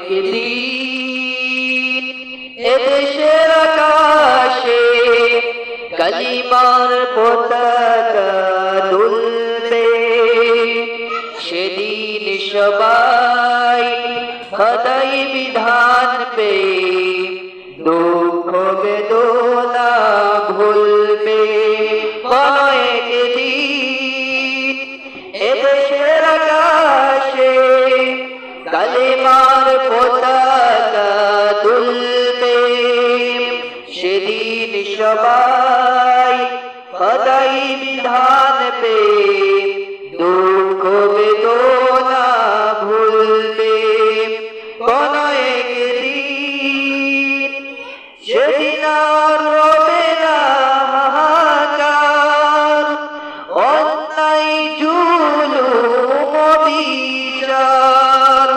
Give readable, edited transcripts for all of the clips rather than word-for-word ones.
একদিন এদেশের আকাশে কালিমার পতাকা দুলবে, সেদিন সবাই খোদাই বিধান পে দুঃখ বেদনা ভুলবে। কোন একদিন এদেশের আকাশে কালিমার পতাকা দুলবে, সেদিন সবাই খোদাই বিধান পে দুঃখ বেদনা ভুলবে। কোন একদিন সেদিন আর রবে না হাহাকার, অন্যায় জুলুম বিচার,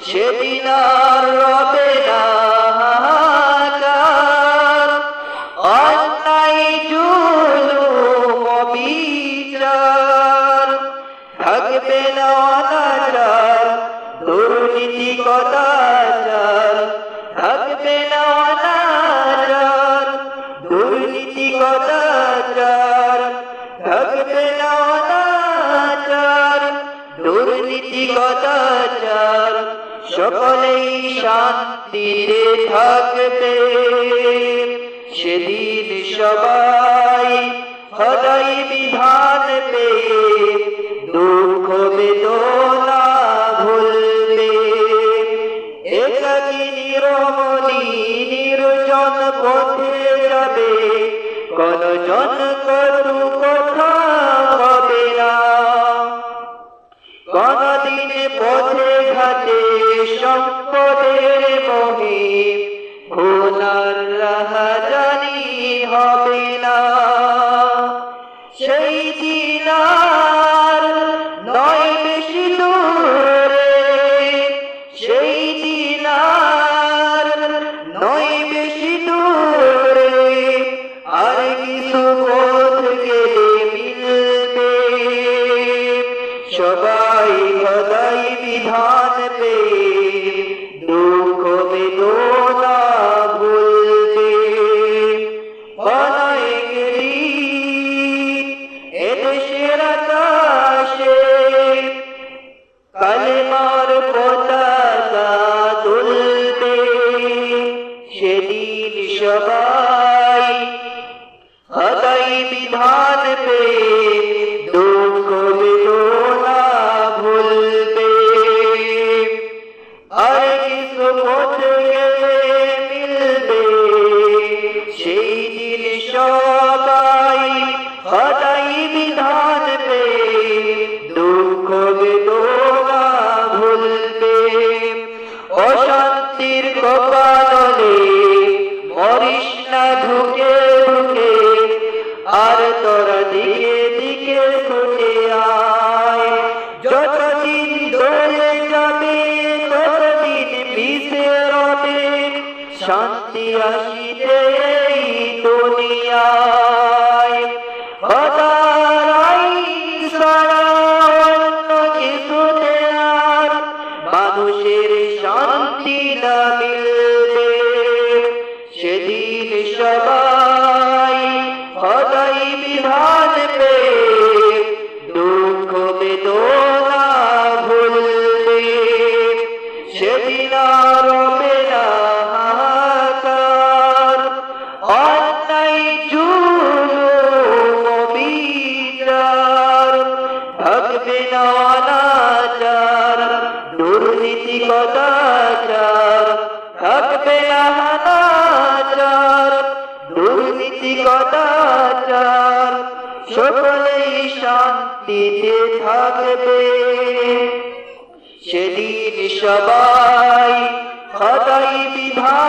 সেদিন আর রবে না হাহাকার, অন্যায় জুলুম বিচার, থাকবে না অনাচার দুর্নীতি কদাচার, থাকবে না অনাচার দুর্নীতি কদাচার, থাকবে না অনাচার দুর্নীতি কদাচার, সকলেই শান্তিতে থাকবে। সেদিন সবাই খোদাই বিধান পে দুঃখ বেদনা ভুলবে। একাকী নিরমণি নির্জন পথে যাবে, কোন জন কটু কথা হবে না, কোনদিন পথে ঘাটে সম্পদের মোহে খুনার রাহাজানি হবে না। সেই দিন আর নয় বেশি দূরে, সেই দিন আর নয় বেশি দূরে, আর কিছু পথ গেলে মিলবে, সবাই খোদাই বিধান পে দুঃখ বেদনা ভুলবে। কোন একদিন এদেশের আকাশে কালেমার পতাকা দুলবে, সেদিন সবাই খোদাই বিধান পে দুঃখ বেদনা ভুলবে। আর কিছু পথ গেলে মিলবে, সেই দিন সবাই খোদাই বিধান পে দুঃখ বেদনা ভুলবে। অশান্তির কপালে মরিস না ঢুকে ঢুকে, আর তোরা দিকে দিকে ছুটে আয়, যতদিন ধরে যাবে ততদিন পিছে রবে শান্তি আসিতে এই দুনিয়ায়। খোদার আইন ছাড়া অন্য কিছুতে আর মানুষের শান্তি না মিলবে। সেদিন সবাই খোদাই বিধান পে দুঃখ বেদনা ভুলবে, সেদিন আর রবে না হাহাকার, অন্যায় জুলুম বিচার, থাকবে না অনাচার দুর্নীতি কদাচার, থাকবে না অনাচার দুর্নীতি কদাচার, সকলেই শান্তিতে থাকবে। সেদিন সবাই খোদাই বিধান